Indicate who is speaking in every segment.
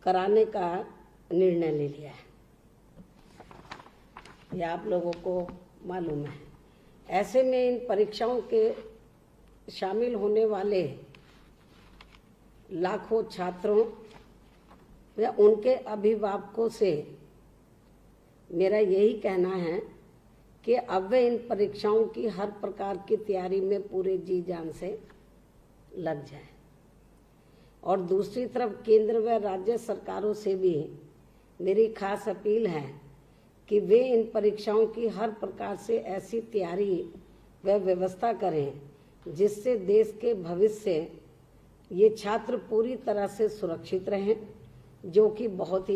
Speaker 1: कराने का निर्णय ले लिया है। ये आप लोगों को मालूम है। ऐसे में इन परीक्षाओं के शामिल होने वाले लाखों छात्रों या उनके अभिभावकों से मेरा यही कहना है कि अब वे इन परीक्षाओं की हर प्रकार की तैयारी में पूरे जी जान से लग जाएं। और दूसरी तरफ केंद्र व राज्य सरकारों से भी मेरी खास अपील है कि वे इन परीक्षाओं की हर प्रकार से ऐसी तैयारी व व्यवस्था करें जिससे देश के भविष्य से ये छात्र पूरी तरह से सुरक्षित रहें, जो कि बहुत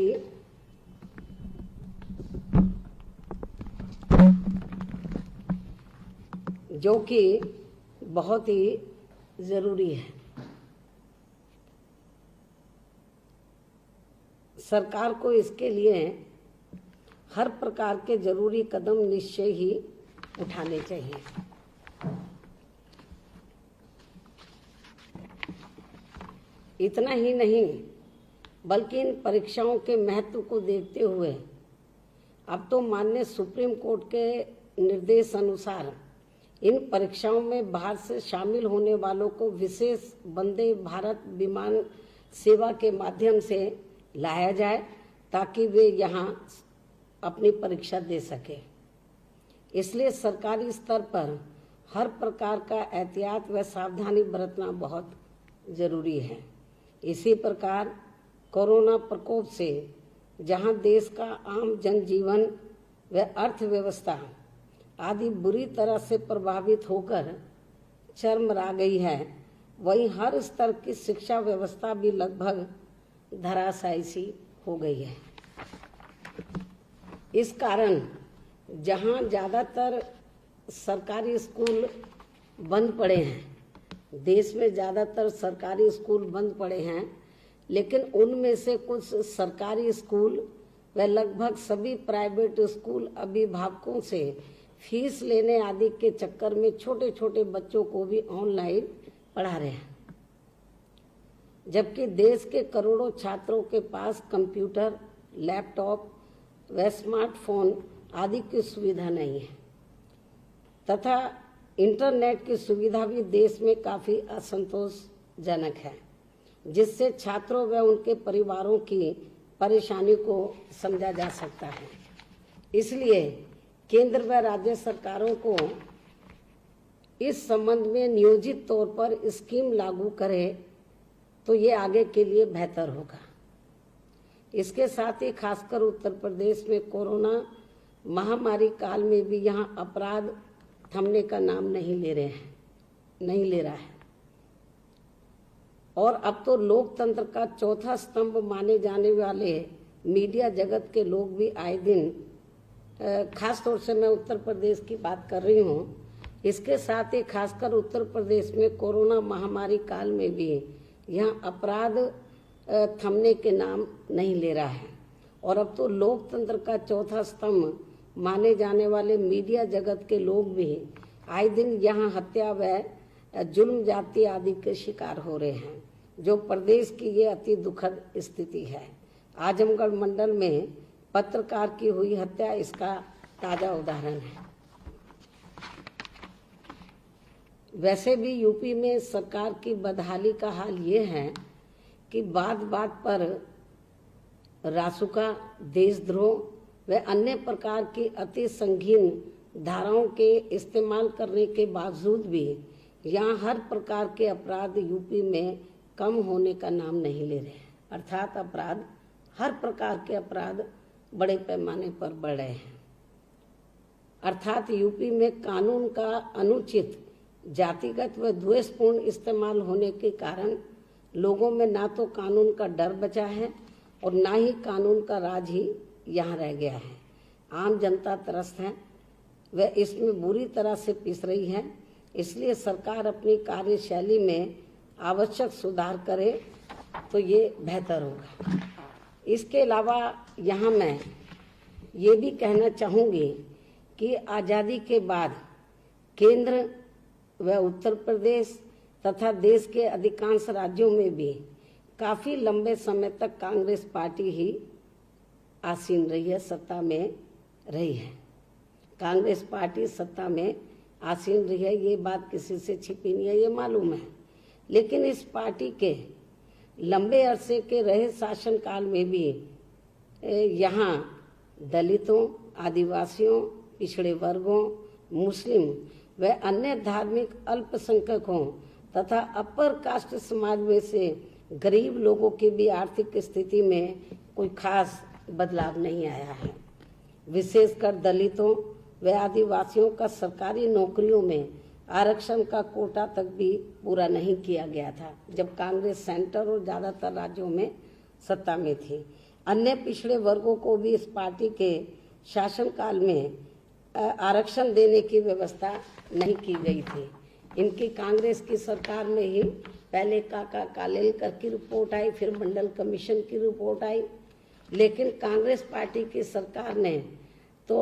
Speaker 1: ही जरूरी है। सरकार को इसके लिए हर प्रकार के जरूरी कदम निश्चय ही उठाने चाहिए। इतना ही नहीं बल्कि इन परीक्षाओं के महत्व को देखते हुए अब तो माननीय सुप्रीम कोर्ट के निर्देश अनुसार इन परीक्षाओं में बाहर से शामिल होने वालों को विशेष वंदे भारत विमान सेवा के माध्यम से लाया जाए ताकि वे यहाँ अपनी परीक्षा दे सके। इसलिए सरकारी स्तर पर हर प्रकार का एहतियात व सावधानी बरतना बहुत जरूरी है। इसी प्रकार कोरोना प्रकोप से जहां देश का आम जनजीवन व अर्थव्यवस्था आदि बुरी तरह से प्रभावित होकर चरमरा गई है, वहीं हर स्तर की शिक्षा व्यवस्था भी लगभग धराशायी सी हो गई है। इस कारण जहां ज़्यादातर सरकारी स्कूल बंद पड़े हैं, देश में ज़्यादातर सरकारी स्कूल बंद पड़े हैं, लेकिन उनमें से कुछ सरकारी स्कूल व लगभग सभी प्राइवेट स्कूल अभिभावकों से फीस लेने आदि के चक्कर में छोटे छोटे बच्चों को भी ऑनलाइन पढ़ा रहे हैं, जबकि देश के करोड़ों छात्रों के पास कंप्यूटर, लैपटॉप व स्मार्टफोन आदि की सुविधा नहीं है तथा इंटरनेट की सुविधा भी देश में काफ़ी असंतोषजनक है, जिससे छात्रों व उनके परिवारों की परेशानी को समझा जा सकता है। इसलिए केंद्र व राज्य सरकारों को इस संबंध में नियोजित तौर पर स्कीम लागू करे तो ये आगे के लिए बेहतर होगा। इसके साथ ही खासकर उत्तर प्रदेश में कोरोना महामारी काल में भी यहाँ अपराध थमने का नाम नहीं ले रहा है और अब तो लोकतंत्र का चौथा स्तंभ माने जाने वाले मीडिया जगत के लोग भी आए दिन, खास तौर से मैं उत्तर प्रदेश की बात कर रही हूँ, इसके साथ ही खासकर उत्तर प्रदेश में कोरोना महामारी काल में भी यहाँ अपराध थमने के नाम नहीं ले रहा है और अब तो लोकतंत्र का चौथा स्तंभ माने जाने वाले मीडिया जगत के लोग भी आए दिन यहाँ हत्या व जुल्म जाति आदि के शिकार हो रहे हैं, जो प्रदेश की ये अति दुखद स्थिति है। आजमगढ़ मंडल में पत्रकार की हुई हत्या इसका ताजा उदाहरण है। वैसे भी यूपी में सरकार की बदहाली का हाल ये है कि बात बात पर रासुका, देशद्रोह व अन्य प्रकार की अति संगीन धाराओं के इस्तेमाल करने के बावजूद भी यहाँ हर प्रकार के अपराध यूपी में कम होने का नाम नहीं ले रहे हैं। अर्थात अपराध, हर प्रकार के अपराध बड़े पैमाने पर बढ़ रहे हैं। अर्थात यूपी में कानून का अनुचित जातिगत व द्वेषपूर्ण इस्तेमाल होने के कारण लोगों में ना तो कानून का डर बचा है और ना ही कानून का राज ही यहाँ रह गया है। आम जनता त्रस्त है, वह इसमें बुरी तरह से पिस रही है। इसलिए सरकार अपनी कार्यशैली में आवश्यक सुधार करे तो ये बेहतर होगा। इसके अलावा यहाँ मैं ये भी कहना चाहूँगी कि आज़ादी के बाद केंद्र व उत्तर प्रदेश तथा देश के अधिकांश राज्यों में भी काफी लंबे समय तक कांग्रेस पार्टी ही आसीन रही है, सत्ता में रही है। कांग्रेस पार्टी सत्ता में आसीन रही है, ये बात किसी से छिपी नहीं है, ये मालूम है। लेकिन इस पार्टी के लंबे अरसे के रहे शासनकाल में भी यहाँ दलितों, आदिवासियों, पिछड़े वर्गों, मुस्लिम व अन्य धार्मिक अल्पसंख्यकों तथा अपर कास्ट समाज में से गरीब लोगों की भी आर्थिक स्थिति में कोई खास बदलाव नहीं आया है। विशेषकर दलितों व आदिवासियों का सरकारी नौकरियों में आरक्षण का कोटा तक भी पूरा नहीं किया गया था जब कांग्रेस सेंटर और ज्यादातर राज्यों में सत्ता में थी। अन्य पिछड़े वर्गों को भी इस पार्टी के शासनकाल में आरक्षण देने की व्यवस्था नहीं की गई थी। इनकी कांग्रेस की सरकार में ही पहले काका कालेलकर की रिपोर्ट आई, फिर मंडल कमीशन की रिपोर्ट आई, लेकिन कांग्रेस पार्टी की सरकार ने तो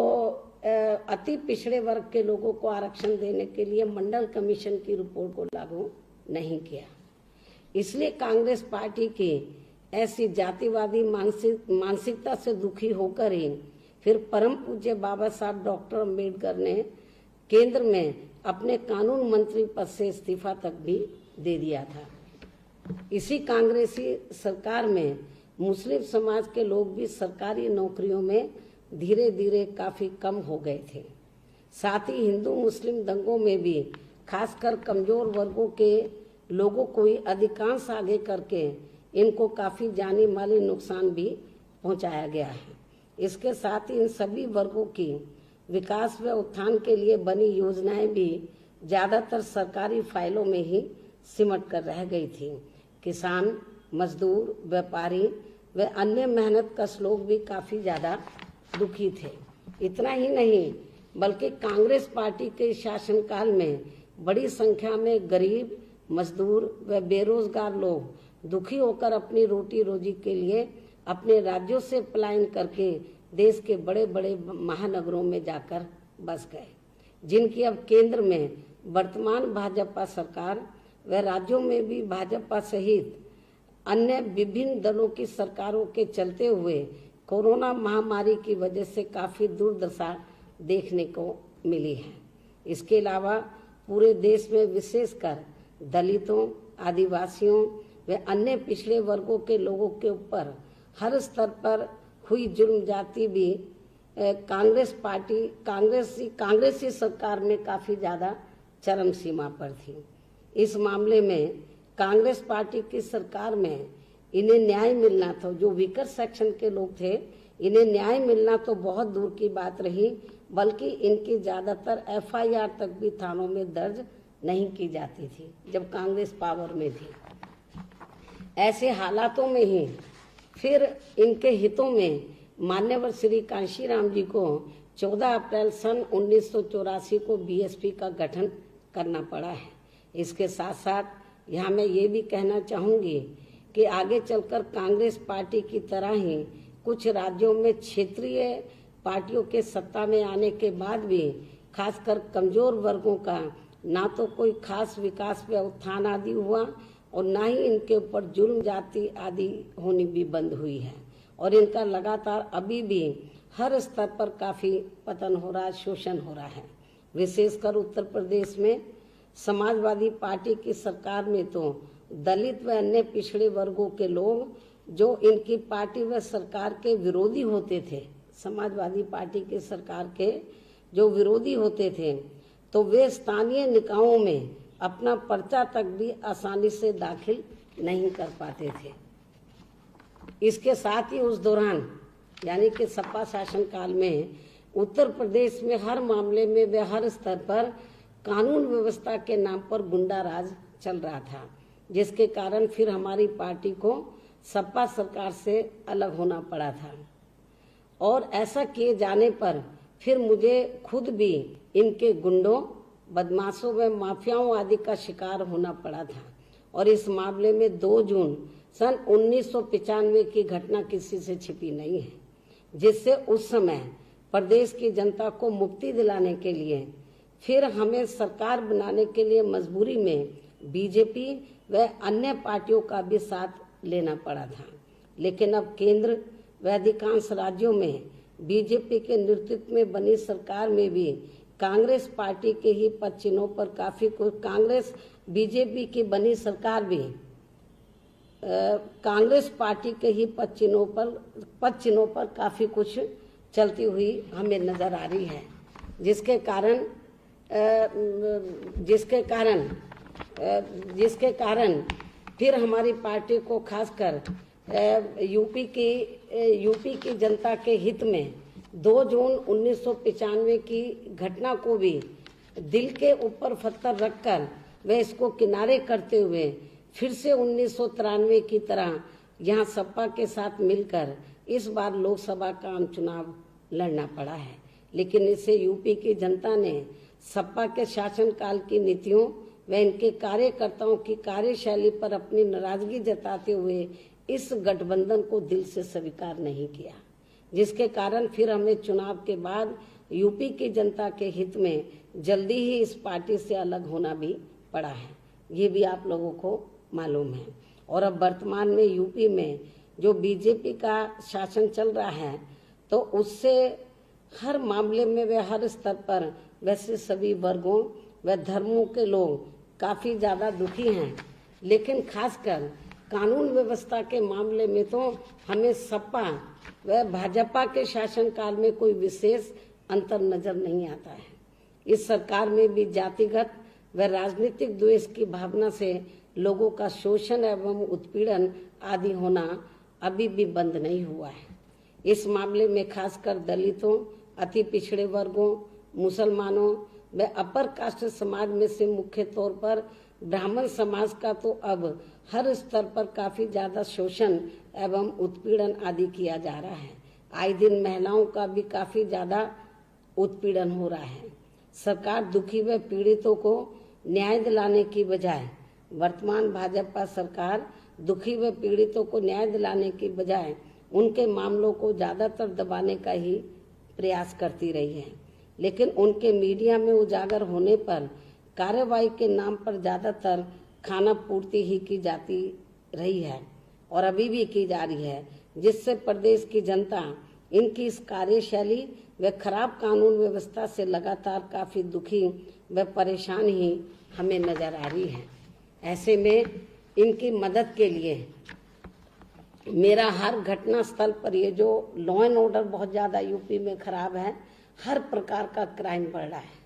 Speaker 1: अति पिछड़े वर्ग के लोगों को आरक्षण देने के लिए मंडल कमीशन की रिपोर्ट को लागू नहीं किया। इसलिए कांग्रेस पार्टी की ऐसी जातिवादी मानसिकता से दुखी होकर ही फिर परम पूज्य बाबा साहब डॉक्टर अम्बेडकर ने केंद्र में अपने कानून मंत्री पद से इस्तीफा तक भी दे दिया था। इसी कांग्रेसी सरकार में मुस्लिम समाज के लोग भी सरकारी नौकरियों में धीरे धीरे काफी कम हो गए थे। साथ ही हिंदू मुस्लिम दंगों में भी खासकर कमजोर वर्गों के लोगों को ही अधिकांश आगे करके इनको काफी जानी माली नुकसान भी पहुंचाया गया है। इसके साथ ही इन सभी वर्गों की विकास व उत्थान के लिए बनी योजनाएं भी ज्यादातर सरकारी फाइलों में ही सिमट कर रह गई थी। किसान, मजदूर, व्यापारी व अन्य मेहनतकश लोग भी काफी ज्यादा दुखी थे। इतना ही नहीं बल्कि कांग्रेस पार्टी के शासनकाल में बड़ी संख्या में गरीब, मजदूर व बेरोजगार लोग दुखी होकर अपनी रोटी रोजी के लिए अपने राज्यों से पलायन करके देश के बड़े बड़े महानगरों में जाकर बस गए, जिनकी अब केंद्र में वर्तमान भाजपा सरकार व राज्यों में भी भाजपा सहित अन्य विभिन्न दलों की सरकारों के चलते हुए कोरोना महामारी की वजह से काफी दुर्दशा देखने को मिली है। इसके अलावा पूरे देश में विशेषकर दलितों, आदिवासियों व अन्य पिछड़े वर्गों के लोगों के ऊपर हर स्तर पर हुई जुल्म जाति भी कांग्रेसी सरकार में काफी ज्यादा चरम सीमा पर थी। इस मामले में कांग्रेस पार्टी की सरकार में इन्हें न्याय मिलना था, जो वीकर सेक्शन के लोग थे, इन्हें न्याय मिलना तो बहुत दूर की बात रही, बल्कि इनकी ज्यादातर एफआईआर तक भी थानों में दर्ज नहीं की जाती थी जब कांग्रेस पावर में थी। ऐसे हालातों में ही फिर इनके हितों में मान्यवर श्री कांशीराम जी को 14 अप्रैल सन 1984 को बीएसपी का गठन करना पड़ा है। इसके साथ साथ यहाँ मैं ये भी कहना चाहूंगी कि आगे चलकर कांग्रेस पार्टी की तरह ही कुछ राज्यों में क्षेत्रीय पार्टियों के सत्ता में आने के बाद भी खासकर कमजोर वर्गों का ना तो कोई खास विकास व उत्थान आदि हुआ और ना ही इनके ऊपर जुल्म जाति आदि होनी भी बंद हुई है, और इनका लगातार अभी भी हर स्तर पर काफी पतन हो रहा है, शोषण हो रहा है। विशेषकर उत्तर प्रदेश में समाजवादी पार्टी की सरकार में तो दलित व अन्य पिछड़े वर्गों के लोग जो इनकी पार्टी व सरकार के विरोधी होते थे, समाजवादी पार्टी की सरकार के जो विरोधी होते थे, तो वे स्थानीय निकायों में अपना पर्चा तक भी आसानी से दाखिल नहीं कर पाते थे। इसके साथ ही उस दौरान यानी कि सपा शासनकाल में उत्तर प्रदेश में हर मामले में व हर स्तर पर कानून व्यवस्था के नाम पर गुंडा राज चल रहा था, जिसके कारण फिर हमारी पार्टी को सपा सरकार से अलग होना पड़ा था। और ऐसा किए जाने पर फिर मुझे खुद भी इनके गुंडों, बदमाशों व माफियाओं आदि का शिकार होना पड़ा था। और इस मामले में 2 जून सन 1995 की घटना किसी से छिपी नहीं है, जिससे उस समय प्रदेश की जनता को मुक्ति दिलाने के लिए फिर हमें सरकार बनाने के लिए मजबूरी में बीजेपी व अन्य पार्टियों का भी साथ लेना पड़ा था। लेकिन अब केंद्र व अधिकांश राज्यों में बीजेपी के नेतृत्व में बनी सरकार में भी कांग्रेस पार्टी के ही पद चिन्हों पर काफी कुछ कांग्रेस बीजेपी की बनी सरकार भी कांग्रेस पार्टी के ही पद चिन्हों पर काफी कुछ चलती हुई हमें नजर आ रही है, जिसके कारण फिर हमारी पार्टी को खासकर यूपी की जनता के हित में 2 जून 1995 की घटना को भी दिल के ऊपर पत्थर रखकर वे इसको किनारे करते हुए फिर से 1993 की तरह यहाँ सपा के साथ मिलकर इस बार लोकसभा का आम चुनाव लड़ना पड़ा है। लेकिन इससे यूपी की जनता ने सपा के शासनकाल की नीतियों व इनके कार्यकर्ताओं की कार्यशैली पर अपनी नाराजगी जताते हुए इस गठबंधन को दिल से स्वीकार नहीं किया, जिसके कारण फिर हमें चुनाव के बाद यूपी की जनता के हित में जल्दी ही इस पार्टी से अलग होना भी पड़ा है। ये भी आप लोगों को मालूम है। और अब वर्तमान में यूपी में जो बीजेपी का शासन चल रहा है, तो उससे हर मामले में वे हर स्तर पर वैसे सभी वर्गों व धर्मों के लोग काफी ज्यादा दुखी हैं। लेकिन खासकर कानून व्यवस्था के मामले में तो हमें सपा व भाजपा के शासनकाल में कोई विशेष अंतर नजर नहीं आता है। इस सरकार में भी जातिगत व राजनीतिक द्वेष की भावना से लोगों का शोषण एवं उत्पीड़न आदि होना अभी भी बंद नहीं हुआ है। इस मामले में खासकर दलितों, अति पिछड़े वर्गों, मुसलमानों व अपर कास्ट समाज में से मुख्य तौर पर ब्राह्मण समाज का तो अब हर स्तर पर काफी ज्यादा शोषण एवं उत्पीड़न आदि किया जा रहा है। आए दिन महिलाओं का भी काफी ज्यादा उत्पीड़न हो रहा है। सरकार दुखी व पीड़ितों को न्याय दिलाने की बजाय वर्तमान भाजपा सरकार दुखी व पीड़ितों को न्याय दिलाने की बजाय उनके मामलों को ज्यादातर दबाने का ही प्रयास करती रही है। लेकिन उनके मीडिया में उजागर होने पर कार्रवाई के नाम पर ज्यादातर खाना पूर्ति ही की जाती रही है और अभी भी की जा रही है, जिससे प्रदेश की जनता इनकी इस कार्यशैली व खराब कानून व्यवस्था से लगातार काफी दुखी व परेशान ही हमें नजर आ रही है। ऐसे में इनकी मदद के लिए मेरा हर घटना स्थल पर ये जो लॉ एंड ऑर्डर बहुत ज्यादा यूपी में खराब है, हर प्रकार का क्राइम बढ़ रहा है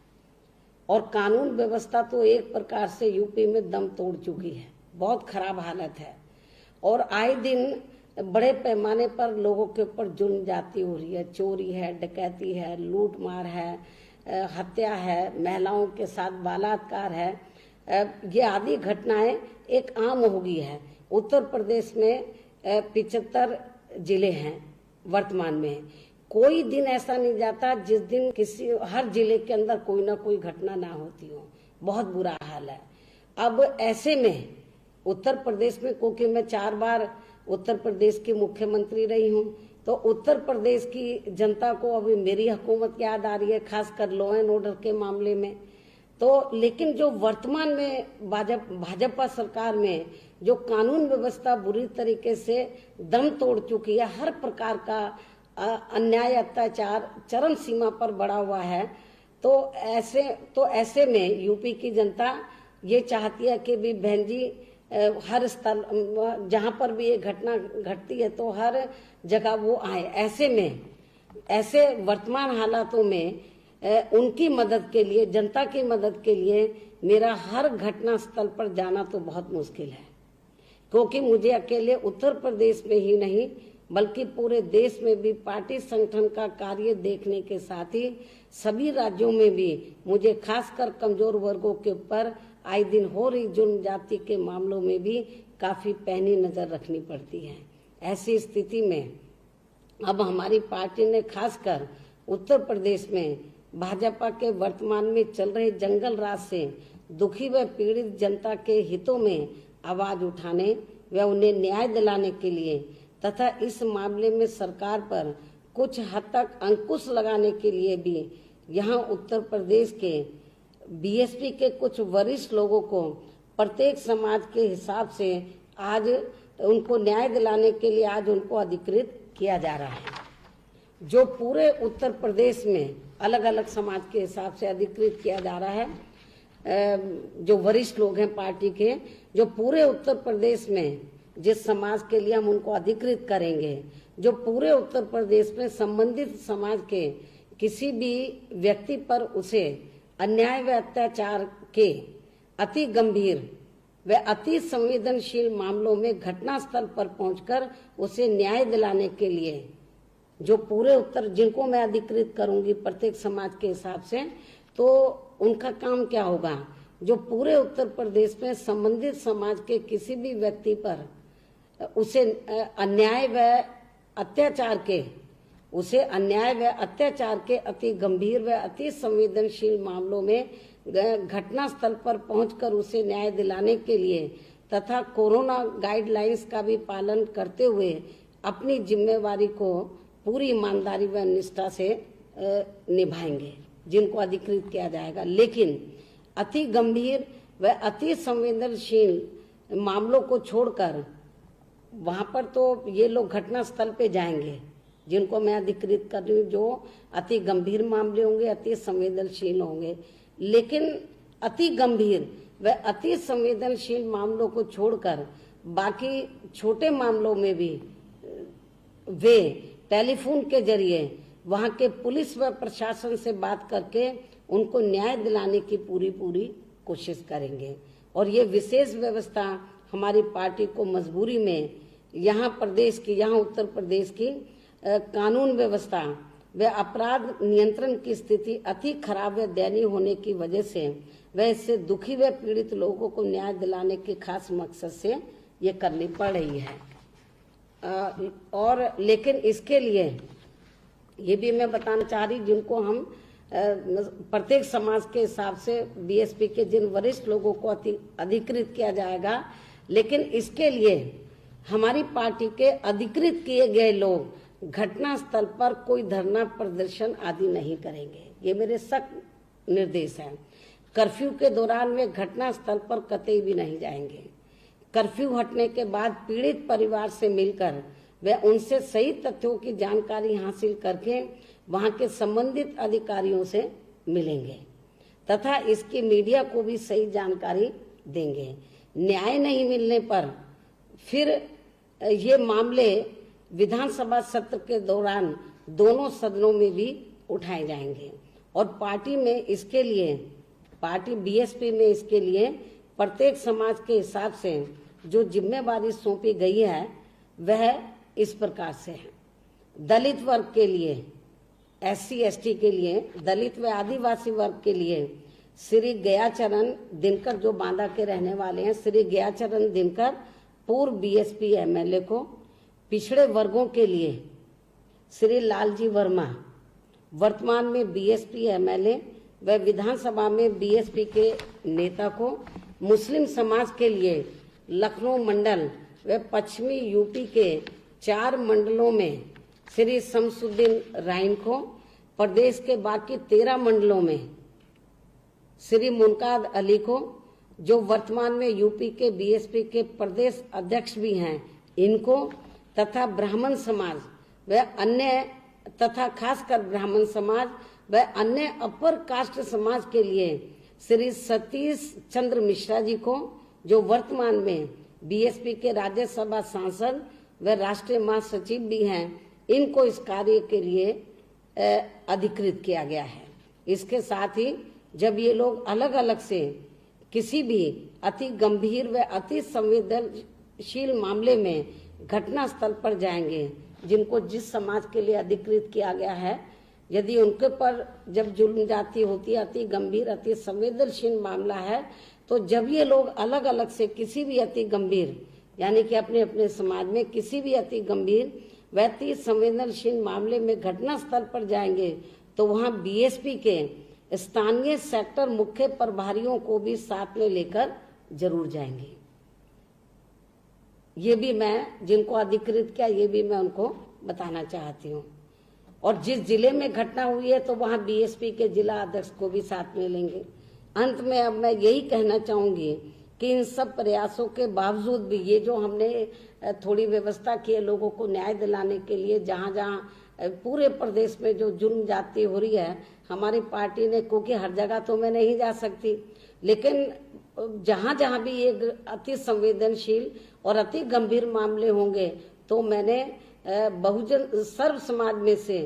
Speaker 1: और कानून व्यवस्था तो एक प्रकार से यूपी में दम तोड़ चुकी है, बहुत खराब हालत है। और आए दिन बड़े पैमाने पर लोगों के ऊपर जुर्म जाती हो रही है, चोरी है, डकैती है, लूट मार है, हत्या है, महिलाओं के साथ बलात्कार है, ये आदि घटनाएं एक आम हो गई है। उत्तर प्रदेश में 75 जिले हैं वर्तमान में। कोई दिन ऐसा नहीं जाता जिस दिन हर जिले के अंदर कोई ना कोई घटना ना होती हो। बहुत बुरा हाल है। अब ऐसे में उत्तर प्रदेश में, क्योंकि मैं 4 बार उत्तर प्रदेश की मुख्यमंत्री रही हूँ, तो उत्तर प्रदेश की जनता को अभी मेरी हुकूमत याद आ रही है, खासकर लॉ एंड ऑर्डर के मामले में। तो लेकिन जो वर्तमान में भाजपा सरकार में जो कानून व्यवस्था बुरी तरीके से दम तोड़ चुकी है, हर प्रकार का अन्याय अत्याचार चरम सीमा पर बढ़ा हुआ है, तो ऐसे में यूपी की जनता ये चाहती है कि भी बहन जी हर स्थल जहां पर भी ये घटना घटती है तो हर जगह वो आए। ऐसे वर्तमान हालातों में उनकी मदद के लिए, जनता की मदद के लिए मेरा हर घटना स्थल पर जाना तो बहुत मुश्किल है, क्योंकि मुझे अकेले उत्तर प्रदेश में ही नहीं बल्कि पूरे देश में भी पार्टी संगठन का कार्य देखने के साथ ही सभी राज्यों में भी मुझे खासकर कमजोर वर्गों के ऊपर आए दिन हो रही जुर्म जाति के मामलों में भी काफी पैनी नजर रखनी पड़ती है। ऐसी स्थिति में अब हमारी पार्टी ने खासकर उत्तर प्रदेश में भाजपा के वर्तमान में चल रहे जंगल राज से दुखी व पीड़ित जनता के हितों में आवाज उठाने व उन्हें न्याय दिलाने के लिए तथा इस मामले में सरकार पर कुछ हद तक अंकुश लगाने के लिए भी यहाँ उत्तर प्रदेश के बीएसपी के कुछ वरिष्ठ लोगों को प्रत्येक समाज के हिसाब से आज उनको न्याय दिलाने के लिए आज उनको अधिकृत किया जा रहा है। जो पूरे उत्तर प्रदेश में अलग अलग समाज के हिसाब से अधिकृत किया जा रहा है, जो वरिष्ठ लोग हैं पार्टी के, जो पूरे उत्तर प्रदेश में जिस समाज के लिए हम उनको अधिकृत करेंगे, जो पूरे उत्तर प्रदेश में संबंधित समाज के किसी भी व्यक्ति पर उसे अन्याय व अत्याचार के अति गंभीर व अति संवेदनशील मामलों में घटनास्थल पर पहुंचकर उसे न्याय दिलाने के लिए जो पूरे उत्तर, जिनको मैं अधिकृत करूंगी प्रत्येक समाज के हिसाब से, तो उनका काम क्या होगा? जो पूरे उत्तर प्रदेश में संबंधित समाज के किसी भी व्यक्ति पर उसे अन्याय व अत्याचार के अति गंभीर व अति संवेदनशील मामलों में घटनास्थल पर पहुंचकर उसे न्याय दिलाने के लिए तथा कोरोना गाइडलाइंस का भी पालन करते हुए अपनी जिम्मेवारी को पूरी ईमानदारी व निष्ठा से निभाएंगे, जिनको अधिकृत किया जाएगा। लेकिन अति गंभीर व अति संवेदनशील मामलों को छोड़कर वहां पर तो ये लोग घटनास्थल पे जाएंगे, जिनको मैं अधिकृत कर रही हूँ, जो अति गंभीर मामले होंगे, अति संवेदनशील होंगे। लेकिन अति गंभीर व अति संवेदनशील मामलों को छोड़कर बाकी छोटे मामलों में भी वे टेलीफोन के जरिए वहां के पुलिस व प्रशासन से बात करके उनको न्याय दिलाने की पूरी कोशिश करेंगे। और ये विशेष व्यवस्था हमारी पार्टी को मजबूरी में यहाँ उत्तर प्रदेश की कानून व्यवस्था व अपराध नियंत्रण की स्थिति अति खराब व दयनीय होने की वजह से वह इससे दुखी व पीड़ित लोगों को न्याय दिलाने के खास मकसद से ये करनी पड़ रही है। और लेकिन इसके लिए ये भी मैं बताना चाह रही, जिनको हम प्रत्येक समाज के हिसाब से बीएसपी के जिन वरिष्ठ लोगों को अधिकृत किया जाएगा, लेकिन इसके लिए हमारी पार्टी के अधिकृत किए गए लोग घटनास्थल पर कोई धरना प्रदर्शन आदि नहीं करेंगे। ये मेरे सख्त निर्देश हैं। कर्फ्यू के दौरान वे घटनास्थल पर कतई भी नहीं जाएंगे। कर्फ्यू हटने के बाद पीड़ित परिवार से मिलकर वे उनसे सही तथ्यों की जानकारी हासिल करके वहां के संबंधित अधिकारियों से मिलेंगे तथा इसकी मीडिया को भी सही जानकारी देंगे। न्याय नहीं मिलने पर फिर ये मामले विधानसभा सत्र के दौरान दोनों सदनों में भी उठाए जाएंगे और पार्टी बीएसपी में इसके लिए प्रत्येक समाज के हिसाब से जो जिम्मेवारी सौंपी गई है वह इस प्रकार से है। दलित वर्ग के लिए, एससी एसटी के लिए, दलित व आदिवासी वर्ग के लिए श्री गयाचरण दिनकर, जो बांदा के रहने वाले हैं, श्री गयाचरण दिनकर पूर्व बीएसपी एमएलए को, पिछड़े वर्गों के लिए श्री लालजी वर्मा वर्तमान में बीएसपी एमएलए व विधानसभा में बीएसपी के नेता को, मुस्लिम समाज के लिए लखनऊ मंडल व पश्चिमी यूपी के 4 मंडलों में श्री शमसुद्दीन राइन को, प्रदेश के बाकी 13 मंडलों में श्री मुनकाद अली को, जो वर्तमान में यूपी के बीएसपी के प्रदेश अध्यक्ष भी हैं, इनको, तथा ब्राह्मण समाज व अन्य तथा खासकर ब्राह्मण समाज व अन्य अपर कास्ट समाज के लिए श्री सतीश चंद्र मिश्रा जी को, जो वर्तमान में बीएसपी के राज्यसभा सांसद व राष्ट्रीय महासचिव भी हैं, इनको इस कार्य के लिए अधिकृत किया गया है। इसके साथ ही जब ये लोग अलग अलग से किसी भी अति गंभीर व अति संवेदनशील मामले में घटनास्थल पर जाएंगे, जिनको जिस समाज के लिए अधिकृत किया गया है, यदि उनके पर जब जुल्म जाती होती है, अति गंभीर अति संवेदनशील मामला है, तो जब ये लोग अलग अलग से किसी भी अति गंभीर, यानी कि अपने अपने समाज में किसी भी अति गंभीर व अति संवेदनशील मामले में घटनास्थल पर जाएंगे, तो वहां बीएसपी के स्थानीय सेक्टर मुख्य प्रभारियों को भी साथ में लेकर जरूर जाएंगे। ये भी मैं, जिनको अधिकृत किया, ये भी मैं उनको बताना चाहती हूँ। और जिस जिले में घटना हुई है तो वहां बीएसपी के जिला अध्यक्ष को भी साथ में लेंगे। अंत में अब मैं यही कहना चाहूंगी कि इन सब प्रयासों के बावजूद भी ये जो हमने थोड़ी व्यवस्था की है लोगों को न्याय दिलाने के लिए, जहाँ जहाँ पूरे प्रदेश में जो जुर्म जाती हो रही है, हमारी पार्टी ने, क्योंकि हर जगह तो मैं नहीं जा सकती, लेकिन जहाँ जहाँ भी ये अति संवेदनशील और अति गंभीर मामले होंगे तो मैंने बहुजन सर्व समाज में से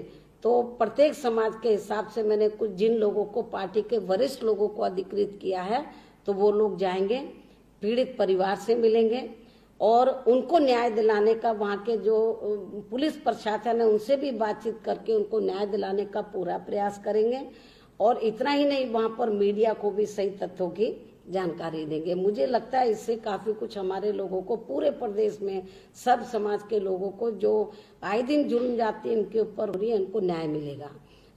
Speaker 1: तो प्रत्येक समाज के हिसाब से मैंने कुछ जिन लोगों को, पार्टी के वरिष्ठ लोगों को अधिकृत किया है, तो वो लोग जाएंगे, पीड़ित परिवार से मिलेंगे और उनको न्याय दिलाने का, वहाँ के जो पुलिस प्रशासन है उनसे भी बातचीत करके उनको न्याय दिलाने का पूरा प्रयास करेंगे। और इतना ही नहीं, वहाँ पर मीडिया को भी सही तथ्यों की जानकारी देंगे। मुझे लगता है इससे काफी कुछ हमारे लोगों को, पूरे प्रदेश में सब समाज के लोगों को जो आए दिन जुर्म जाती इनके ऊपर हो रही है, इनको न्याय मिलेगा।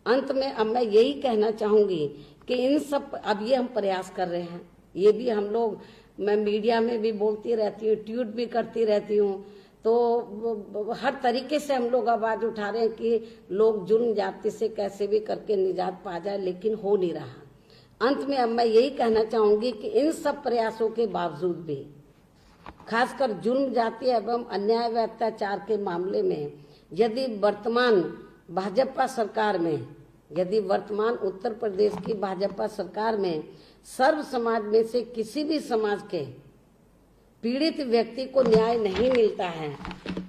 Speaker 1: अंत में अब मैं यही कहना चाहूंगी कि इन सब, अब ये हम प्रयास कर रहे हैं, ये भी हम लोग, मैं मीडिया में भी बोलती रहती हूँ, ट्वीट भी करती रहती हूँ, तो हर तरीके से हम लोग आवाज उठा रहे हैं कि लोग जुर्म जाति से कैसे भी करके निजात पा जाए, लेकिन हो नहीं रहा। अंत में अब मैं यही कहना चाहूंगी कि इन सब प्रयासों के बावजूद भी, खासकर जुर्म जाति एवं अन्याय व अत्याचार के मामले में, यदि वर्तमान भाजपा सरकार में, यदि वर्तमान उत्तर प्रदेश की भाजपा सरकार में सर्व समाज में से किसी भी समाज के पीड़ित व्यक्ति को न्याय नहीं मिलता है,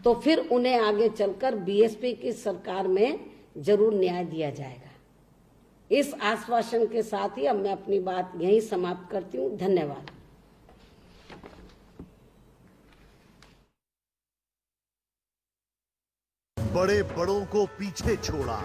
Speaker 1: तो फिर उन्हें आगे चलकर बीएसपी की सरकार में जरूर न्याय दिया जाएगा। इस आश्वासन के साथ ही अब मैं अपनी बात यहीं समाप्त करती हूँ। धन्यवाद।
Speaker 2: बड़े बड़ों को पीछे छोड़ा।